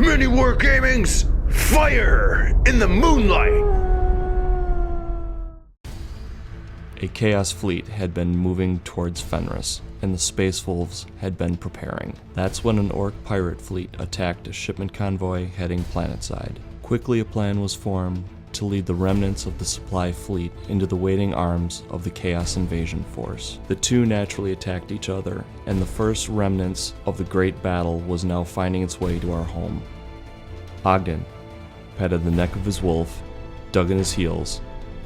MiniWarGaming's Fire in the Moonlight! A chaos fleet had been moving towards Fenris, and the Space Wolves had been preparing. That's when an orc pirate fleet attacked a shipment convoy heading planetside. Quickly a plan was formed to lead the remnants of the supply fleet into the waiting arms of the Chaos Invasion Force. The two naturally attacked each other, and the first remnants of the great battle was now finding its way to our home. Ogden patted the neck of his wolf, dug in his heels,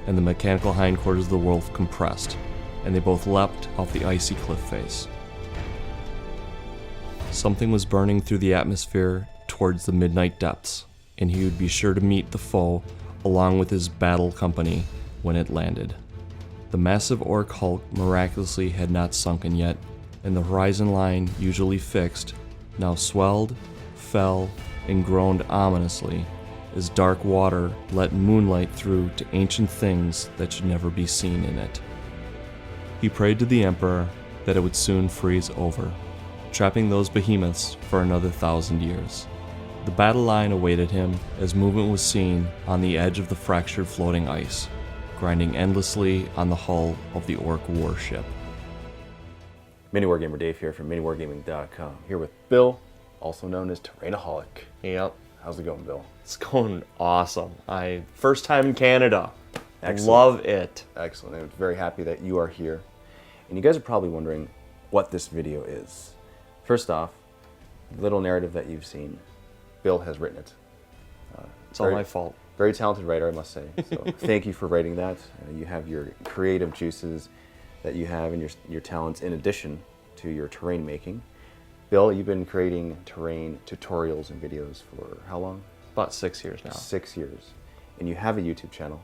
and the mechanical hindquarters of the wolf compressed, and they both leapt off the icy cliff face. Something was burning through the atmosphere towards the midnight depths, and he would be sure to meet the foe along with his battle company when it landed. The massive orc hulk miraculously had not sunken yet, and the horizon line, usually fixed, now swelled, fell, and groaned ominously as dark water let moonlight through to ancient things that should never be seen in it. He prayed to the Emperor that it would soon freeze over, trapping those behemoths for another 1,000 years. The battle line awaited him as movement was seen on the edge of the fractured floating ice, grinding endlessly on the hull of the orc warship. MiniWarGamer Dave here from MiniWarGaming.com, here with Bill, also known as Terrainaholic. Yep. How's it going, Bill? It's going awesome. First time in Canada. Excellent. Love it. Excellent. I'm very happy that you are here. And you guys are probably wondering what this video is. First off, the little narrative that you've seen, Bill has written it. It's all my fault. Very talented writer, I must say. So thank you for writing that. You have your creative juices that you have and your talents in addition to your terrain making. Bill, you've been creating terrain tutorials and videos for how long? About 6 years now. 6 years. And you have a YouTube channel.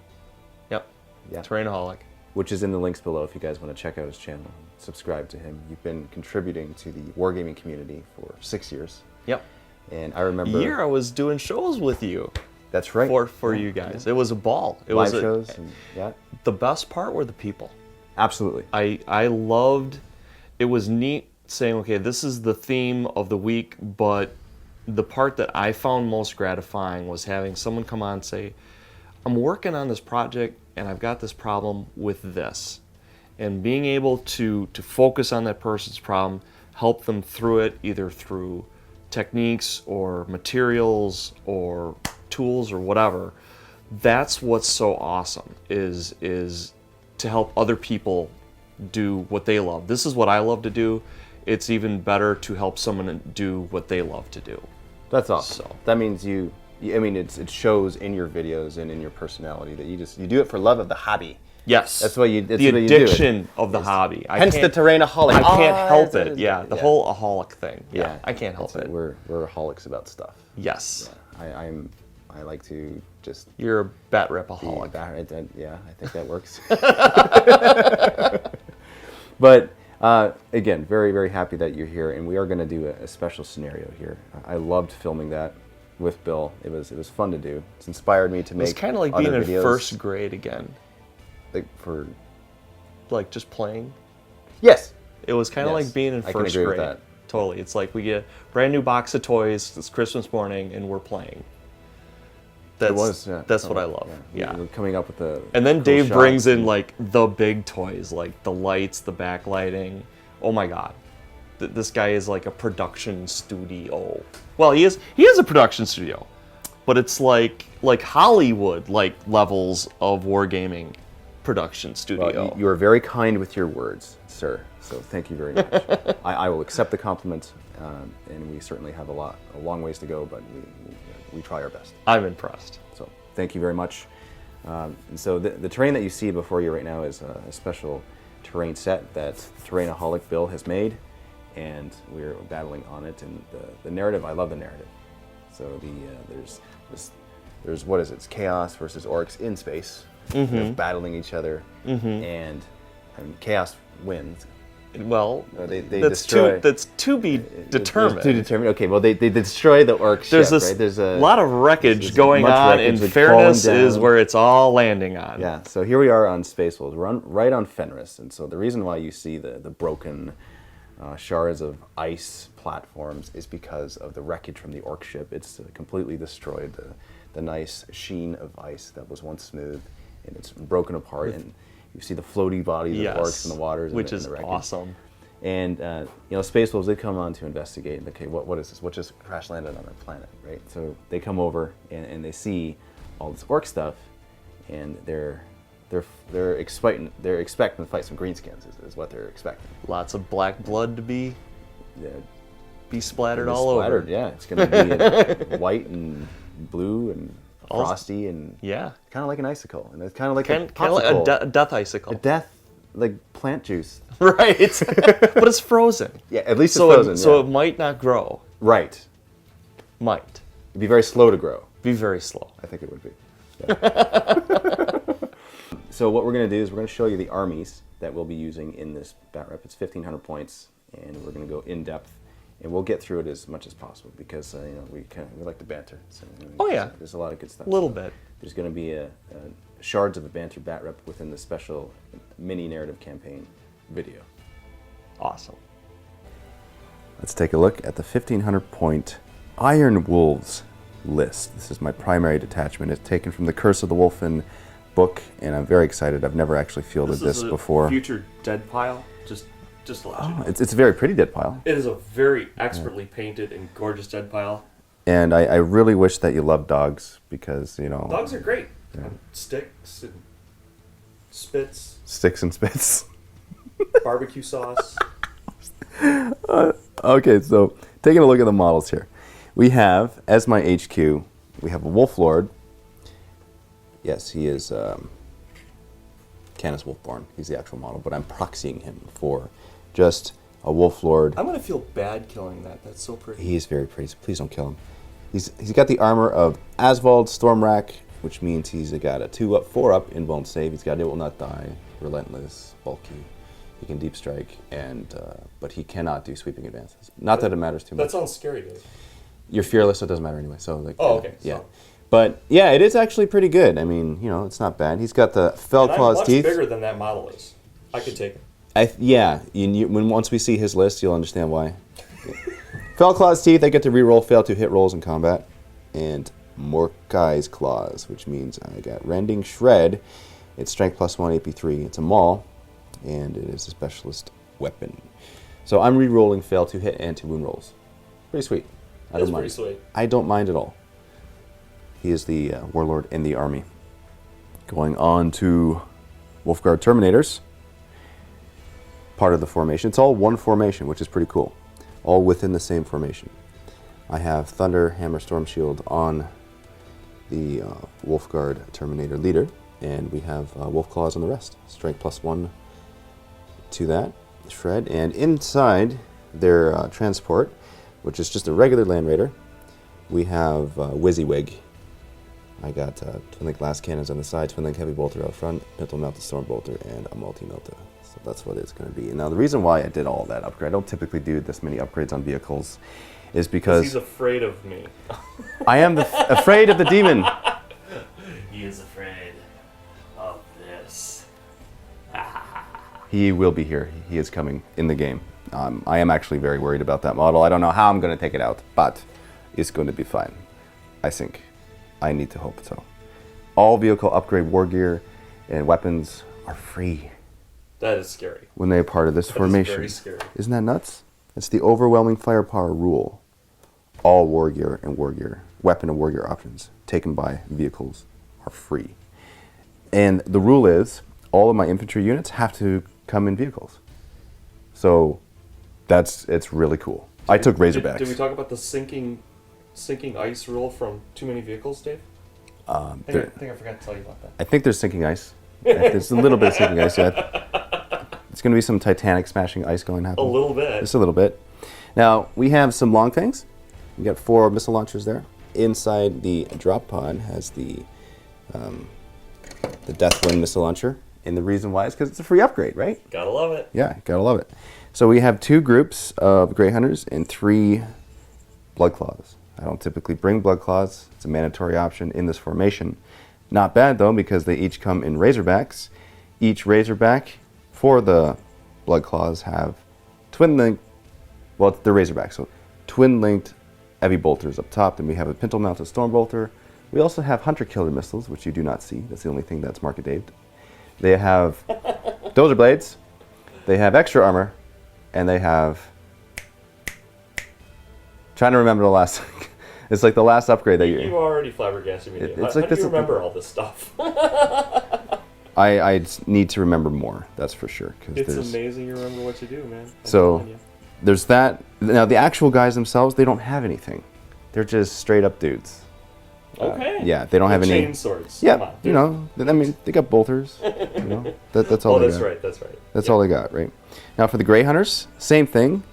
Yep. Yeah. Terrainaholic. Which is in the links below if you guys want to check out his channel and subscribe to him. You've been contributing to the wargaming community for 6 years. Yep. And I remember... A year I was doing shows with you. That's right. For you guys. Yeah. It was a ball. It Live was shows. And, yeah. The best part were the people. Absolutely. I loved... It was neat saying, okay, this is the theme of the week, but the part that I found most gratifying was having someone come on and say, I'm working on this project and I've got this problem with this. And being able to focus on that person's problem, help them through it, either through techniques or materials or tools or whatever, that's what's so awesome, is to help other people do what they love. This is what I love to do. It's even better to help someone do what they love to do. That's awesome. So that means it shows in your videos and in your personality that you do it for love of the hobby. Yes. That's why you. That's the why addiction you do it. of the hobby. Hence the Terrainaholic. I can't help it. Yeah, the whole aholic thing. Yeah, I can't help it. We're aholics about stuff. Yes. Yeah, I like to just. You're a bat rip-aholic. Yeah, I think that works. But again, very, very happy that you're here, and we are going to do a special scenario here. I loved filming that with Bill. It was fun to do. It's inspired me to make. It's kind of like being in first grade again. Like just playing. Yes. It was kind of like being in first grade. I can agree with that. Totally. It's like we get a brand new box of toys. It's Christmas morning, and we're playing. That's what I love. Yeah. We're coming up with the. And then Dave brings in like the big toys, like the lights, the backlighting. Oh my God, this guy is like a production studio. Well, he is a production studio, but it's like Hollywood levels of wargaming production studio. Well, you are very kind with your words, sir. So thank you very much. I will accept the compliment, and we certainly have a long ways to go, but we try our best. I'm impressed. So thank you very much. And so the terrain that you see before you right now is a special terrain set that Terrainaholic Bill has made, and we're battling on it. And the narrative, I love the narrative. So there's what is it? It's chaos versus orcs in space, battling each other, and chaos wins. Well, they destroy. That's to be determined. To determine. Okay, well they destroy the orc ship. Right? There's a lot of wreckage going on, and Fairness is where it's all landing on. Yeah. So here we are on Space Wolves. We're right on Fenris, and so the reason why you see the broken shards of ice platforms is because of the wreckage from the orc ship. It's completely destroyed the nice sheen of ice that was once smooth, and it's broken apart, and you see the floaty bodies of orcs in the waters, which and is the wreckage. awesome. And Space Wolves did come on to investigate. Okay, what is this? What just crash landed on our planet, right? So they come over and they see all this orc stuff, and they're expecting to fight some greenskins. Is what they're expecting. Lots of black blood to be splattered It's all splattered, over. Yeah, it's going to be white and blue and frosty and Yeah. kind of like an icicle, and it's kind of like Kind a of like popsicle. a death icicle. A death like plant juice. Right. But it's frozen. Yeah, at least it's So frozen. so yeah. it might not grow. Right. Might. It'd be very slow to grow. Be very slow. I think it would be. Yeah. So what we're going to do is we're going to show you the armies that we'll be using in this bat rep. It's 1,500 points, and we're going to go in depth, and we'll get through it as much as possible because we like to banter. So, Oh, yeah. There's a lot of good stuff. A little bit. There's going to be a shards of a banter bat rep within the special mini narrative campaign video. Awesome. Let's take a look at the 1,500 point Iron Wolves list. This is my primary detachment. It's taken from the Curse of the Wolfen book, and I'm very excited. I've never actually fielded this before. Future dead pile. Just to let you know. It's a very pretty dead pile. It is a very expertly painted and gorgeous dead pile. And I really wish that you loved dogs because, Dogs are great. Sticks and spits, sticks and spits. barbecue sauce. Okay, so taking a look at the models here. We have, as my HQ, we have a Wolf Lord. Yes, he is Canis Wolfborn. He's the actual model, but I'm proxying him for just a Wolf Lord. I'm going to feel bad killing that. That's so pretty. He is very pretty, so please don't kill him. He's got the armor of Asvald Stormrack, which means he's got a 2-up, 4-up invuln save. He's got It Will Not Die, Relentless, Bulky. He can deep strike, but he cannot do sweeping advances. Not that it matters too much. That sounds scary, dude. You're fearless, so it doesn't matter anyway. So okay. Yeah. So. But yeah, it is actually pretty good. I mean, it's not bad. He's got the fell And claws I'm much teeth. bigger than that model is. I could take it. Once we see his list, you'll understand why. Fell claws teeth. I get to reroll fail to hit rolls in combat, and Morkai's claws, which means I got rending shred. It's strength +1, AP3. It's a maul, and it is a specialist weapon. So I'm re-rolling fail to hit and to wound rolls. Pretty sweet. That's pretty sweet. I don't mind at all. He is the warlord in the army. Going on to Wolfguard Terminators. Part of the formation. It's all one formation, which is pretty cool. All within the same formation. I have Thunder, Hammer, Storm Shield on the Wolfguard Terminator leader, and we have Wolf Claws on the rest. Strength +1 to that. Shred. And inside their transport, which is just a regular Land Raider, we have WYSIWYG. I got Twin Link Blast Cannons on the side, Twin Link Heavy Bolter out front, Pintle Melta Storm Bolter, and a Multi-Melta. So that's what it's going to be. Now the reason why I did all that upgrade, I don't typically do this many upgrades on vehicles, is because He's afraid of me. I am afraid of the demon. He is afraid of this. He will be here. He is coming in the game. I am actually very worried about that model. I don't know how I'm going to take it out, but it's going to be fine. I think. I need to hope so. All vehicle upgrade war gear and weapons are free That is scary. when they are part of this formation. That is very scary. Isn't that nuts? It's the overwhelming firepower rule. All war gear and weapon and war gear options taken by vehicles are free. And the rule is all of my infantry units have to come in vehicles. So it's really cool. I took Razorbacks. Did we talk about the sinking ice rule from Too Many Vehicles, Dave? I think I forgot to tell you about that. I think there's sinking ice. There's a little bit of sinking ice yet. It's going to be some Titanic smashing ice going to happen. A little bit. Just a little bit. Now, we have some long things. We got 4 missile launchers there. Inside the drop pod has the Deathwind missile launcher. And the reason why is because it's a free upgrade, right? Gotta love it. Yeah, gotta love it. So we have 2 groups of Grey Hunters and 3 Blood Claws. I don't typically bring Blood Claws. It's a mandatory option in this formation. Not bad though, because they each come in Razorbacks. Each Razorback for the Blood Claws have Twin Link Well, they're Razorbacks. So twin-linked heavy bolters up top. Then we have a pintle-mounted storm bolter. We also have hunter-killer missiles, which you do not see. That's the only thing that's market-daved. They have dozer blades. They have extra armor, and they have. Trying to remember the last. It's like the last upgrade that you already flabbergasted me. It's how like do you remember all this stuff? I need to remember more. That's for sure. It's amazing you remember what you do, man. So there's that. Now the actual guys themselves, they don't have anything. They're just straight up dudes. Okay. Yeah, they don't have any chain swords. Yeah, Come on, you know. I mean, they got bolters. You know, that's all. Oh, they that's got. right. That's right. That's all they got, right? Now for the Grey Hunters, same thing.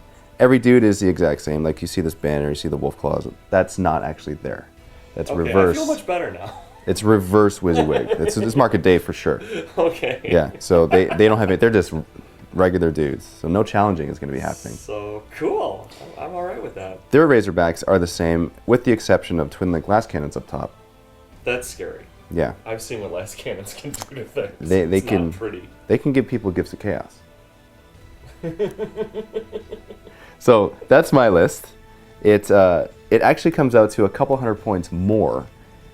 Every dude is the exact same. Like you see this banner, you see the wolf claws. That's not actually there. That's okay, reverse. I feel much better now. It's reverse WYSIWYG. It's market day for sure. Okay. Yeah. So they don't have it. They're just regular dudes. So no challenging is going to be happening. So cool. I'm all right with that. Their Razorbacks are the same, with the exception of twin link glass cannons up top. That's scary. Yeah. I've seen what glass cannons can do to things. They it's can. Not pretty. They can give people gifts of chaos. So that's my list. It actually comes out to a couple hundred points more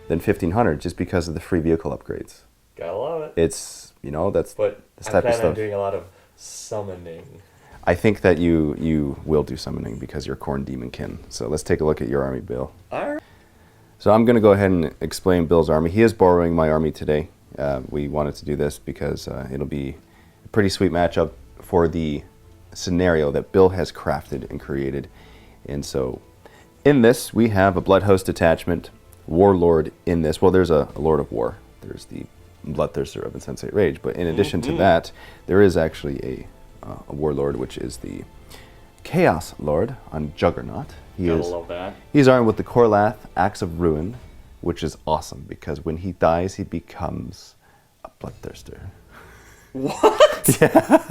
than 1,500 just because of the free vehicle upgrades. Gotta love it. It's, you know, that's but this type I of plan on stuff. doing a lot of summoning. I think that you will do summoning because you're Khorne Daemonkin. So let's take a look at your army, Bill. All right. So I'm going to go ahead and explain Bill's army. He is borrowing my army today. We wanted to do this because it'll be a pretty sweet matchup for the scenario that Bill has crafted and created. And so in this, we have a Bloodhost detachment, Warlord in this. Well, there's a Lord of War. There's the Bloodthirster of Insensate Rage. But in addition to that, there is actually a Warlord, which is the Chaos Lord on Juggernaut. Gotta love that. He's armed with the Korlath Axe of Ruin, which is awesome because when he dies, he becomes a Bloodthirster. What? Yeah.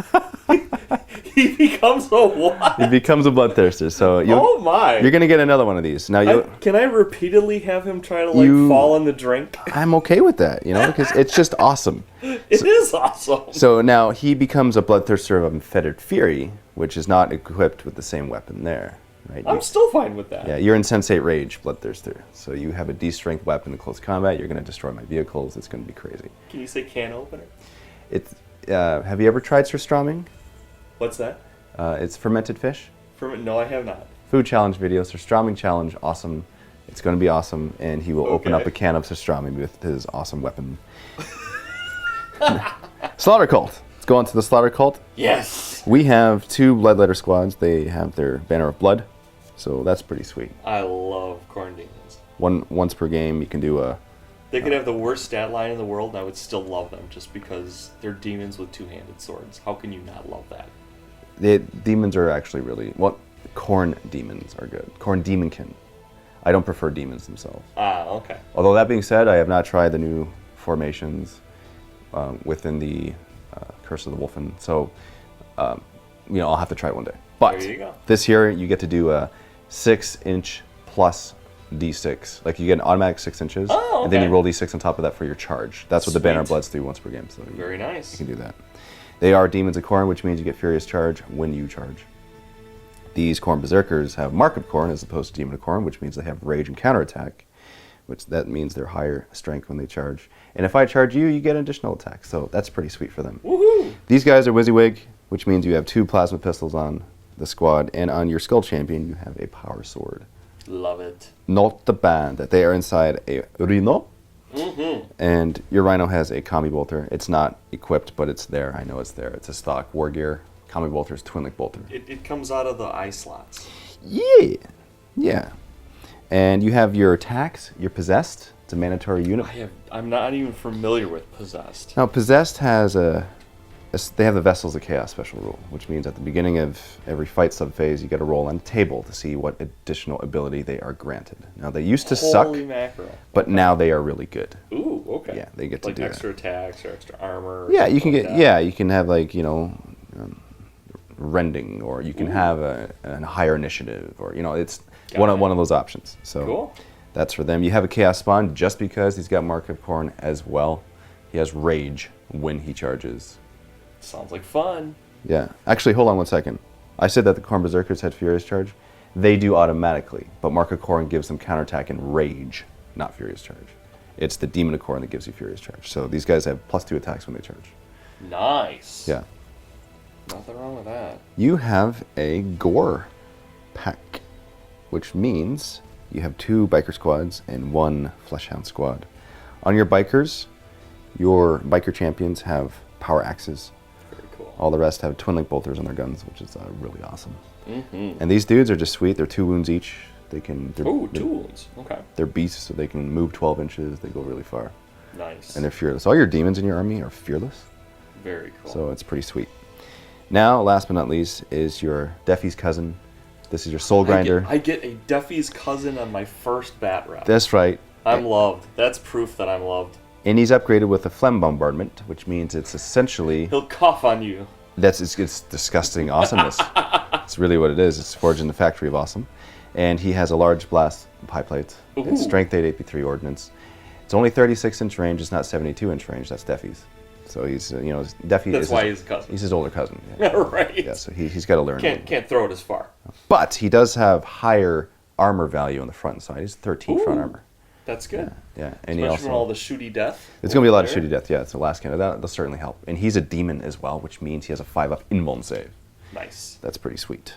He becomes a what? He becomes a Bloodthirster. So oh my! You're gonna get another one of these. Now, can I repeatedly have him try to like fall in the drink? I'm okay with that, you know, because it's just awesome. It is awesome. So now he becomes a Bloodthirster of Unfettered Fury, which is not equipped with the same weapon there. Right? I'm still fine with that. Yeah, you're Insensate Rage, Bloodthirster. So you have a D-strength weapon in close combat. You're going to destroy my vehicles. It's going to be crazy. Can you say can opener? It's. Have you ever tried surströmming? What's that? It's fermented fish. No, I have not. Food challenge video, surströmming challenge, awesome. It's going to be awesome, and he will open up a can of surströmming with his awesome weapon. Slaughter Cult. Let's go on to the Slaughter Cult. Yes! We have 2 Bloodletter squads. They have their Banner of Blood, so that's pretty sweet. I love Khorne demons. Once per game, you can do a... They could have the worst stat line in the world, and I would still love them just because they're demons with 2-handed swords. How can you not love that? The demons are actually really... Well, Khorne demons are good. Khorne Daemonkin. I don't prefer demons themselves. Ah, okay. Although that being said, I have not tried the new formations within the Curse of the Wolfen. So, you know, I'll have to try it one day. But there you go. This year, you get to do a 6-inch plus D6. Like you get an automatic 6 inches, and then you roll D6 on top of that for your charge. That's what the Banner of Bloods do once per game. So very nice. You can do that. They are Demons of Khorne, which means you get Furious Charge when you charge. These Khorne Berserkers have Mark of Khorne as opposed to Demon of Khorne, which means they have Rage and Counterattack, which that means they're higher strength when they charge. And if I charge you, you get an additional attack, so that's pretty sweet for them. Woohoo! These guys are WYSIWYG, which means you have 2 plasma pistols on the squad, and on your Skull Champion, you have a Power Sword. Love it. Not the band. They are inside a Rhino, and your Rhino has a Kami Bolter. It's not equipped, but it's there. I know it's there. It's a stock war gear. Kami Bolter is Twin Link Bolter. It comes out of the eye slots. Yeah. Yeah. And you have your attacks. You're Possessed. It's a mandatory unit. I'm not even familiar with Possessed. Now, Possessed has they have the Vessels of Chaos special rule, which means at the beginning of every fight subphase, you get a roll on the table to see what additional ability they are granted. Now, they used to suck, mackerel. but now they are really good. Ooh, okay. Yeah, they get to like do extra attacks or extra armor. Or yeah, you can like get. that. Yeah, you can have like rending, or you can have a higher initiative, or it's one of those options. So cool. That's for them. You have a Chaos Spawn just because he's got Mark of Khorne as well. He has Rage when he charges. Sounds like fun. Yeah. Actually, hold on one second. I said that the Khorne Berserkers had Furious Charge. They do automatically, but Mark of Khorne gives them counterattack and rage, not Furious Charge. It's the Demon of Khorne that gives you Furious Charge. So these guys have +2 attacks when they charge. Nice. Yeah. Nothing wrong with that. You have a Gore pack, which means you have 2 biker squads and 1 fleshhound squad. On your biker champions have power axes. Very cool. All the rest have twin link bolters on their guns, which is really awesome. And these dudes are just sweet. They're 2 wounds each. Ooh, 2 wounds. Okay. They're beasts, so they can move 12 inches. They go really far. Nice. And they're fearless. All your demons in your army are fearless. Very cool. So it's pretty sweet. Now, last but not least, is your Deafy's cousin. This is your Soul Grinder. I get a Duffy's cousin on my first bat rep. That's right. I'm loved. That's proof that I'm loved. And he's upgraded with a phlegm bombardment, which means it's essentially... He'll cough on you. It's disgusting awesomeness. It's really what it is. It's forged in the factory of awesome. And he has a large blast pie plate. It's strength 8, AP3 ordnance. It's only 36-inch range. It's not 72-inch range. That's Deafy's. So he's, Deafy. That's why he's a cousin. He's his older cousin. Yeah. Right. Yeah, so he's got to learn. Can't throw it as far. But he does have higher armor value on the front side. He's 13 front armor. That's good. Yeah. And Especially he also from all the shooty death. It's going to be a lot of shooty death. Yeah, it's the last kind of that'll certainly help. And he's a demon as well, which means he has a 5-up invuln save. Nice. That's pretty sweet.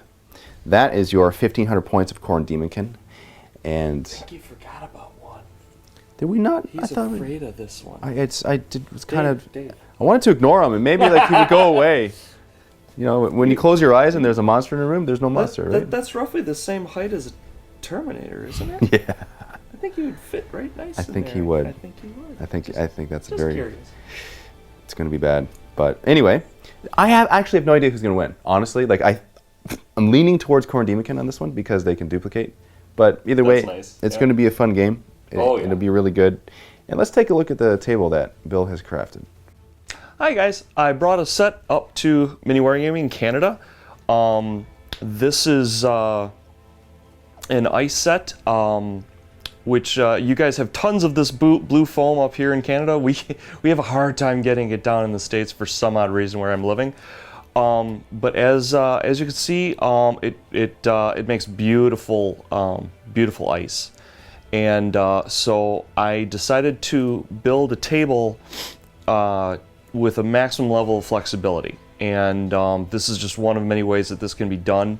That is your 1,500 points of Khorne Daemonkin. And I think you forgot about one. did we not? He's afraid of this one. Dave. I wanted to ignore him, and maybe he would go away. When you close your eyes and there's a monster in a room, there's no monster, right? That's roughly the same height as a Terminator, isn't it? Yeah. I think he would fit right nice. I think he would. I think he would. I think that's Just very. curious. It's going to be bad, but anyway, I actually have no idea who's going to win. Honestly, I'm leaning towards Khorne Daemonkin on this one because they can duplicate. But either way, nice. It's going to be a fun game. It'll be really good. And let's take a look at the table that Bill has crafted. Hi guys, I brought a set up to MiniWarGaming in Canada. This is an ice set, which you guys have tons of this blue foam up here in Canada. We have a hard time getting it down in the States for some odd reason where I'm living. But as you can see, it makes beautiful beautiful ice. And so I decided to build a table with a maximum level of flexibility. And this is just one of many ways that this can be done.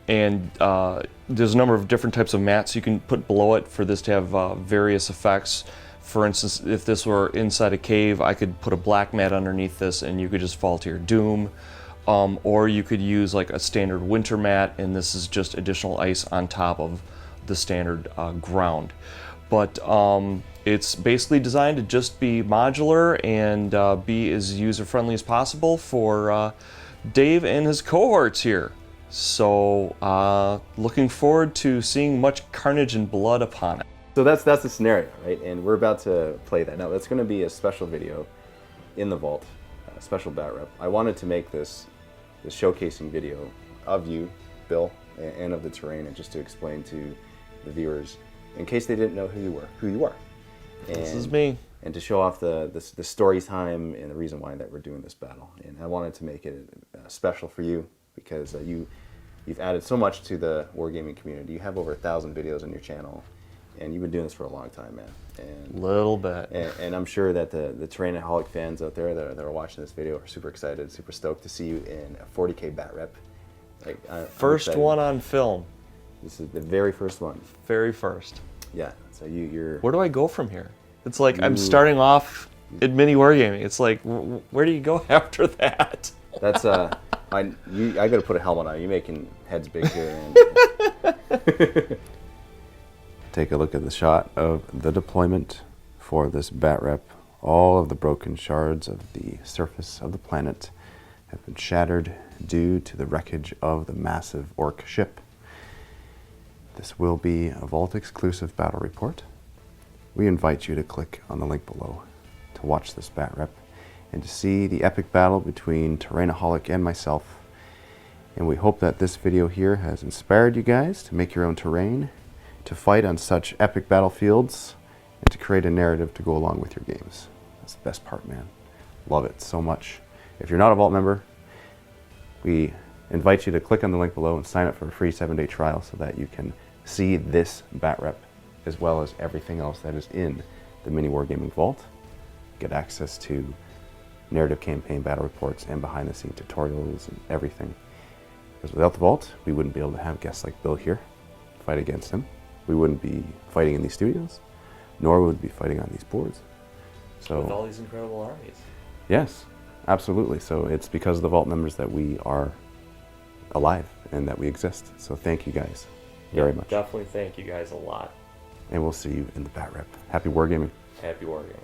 There's a number of different types of mats you can put below it for this to have various effects. For instance, if this were inside a cave, I could put a black mat underneath this and you could just fall to your doom. Or you could use like a standard winter mat, and this is just additional ice on top of the standard ground. But it's basically designed to just be modular and be as user-friendly as possible for Dave and his cohorts here. So looking forward to seeing much carnage and blood upon it. So that's the scenario, right? And we're about to play that. Now, that's going to be a special video in the vault, a special bat rep. I wanted to make this showcasing video of you, Bill, and of the terrain, and just to explain to the viewers, in case they didn't know who you are. And, this is me. And to show off the story time and the reason why that we're doing this battle. And I wanted to make it special for you because you've added so much to the wargaming community. You have over 1,000 videos on your channel. And you've been doing this for a long time, man. And little bit. And I'm sure that the Terrainaholic fans out there that are watching this video are super excited, super stoked to see you in a 40K bat rep. First one on film. This is the very first one. Very first. Yeah. So you're. Where do I go from here? It's like I'm starting off at MiniWarGaming. It's like where do you go after that? That's I got to put a helmet on. You're making heads big here. And take a look at the shot of the deployment for this bat rep. All of the broken shards of the surface of the planet have been shattered due to the wreckage of the massive orc ship. This will be a Vault exclusive battle report. We invite you to click on the link below to watch this bat rep and to see the epic battle between Terrainaholic and myself. And we hope that this video here has inspired you guys to make your own terrain, to fight on such epic battlefields, and to create a narrative to go along with your games. That's the best part, man. Love it so much. If you're not a Vault member, We invite you to click on the link below and sign up for a free 7-day trial so that you can see this bat rep as well as everything else that is in the MiniWarGaming Vault. Get access to narrative campaign battle reports and behind the scenes tutorials and everything. Because without the Vault, we wouldn't be able to have guests like Bill here, fight against him. We wouldn't be fighting in these studios, nor would we be fighting on these boards. So, with all these incredible armies. Yes, absolutely. So it's because of the Vault members that we are alive and that we exist. So thank you guys very much. Definitely thank you guys a lot. And we'll see you in the bat rep. Happy wargaming. Happy wargaming.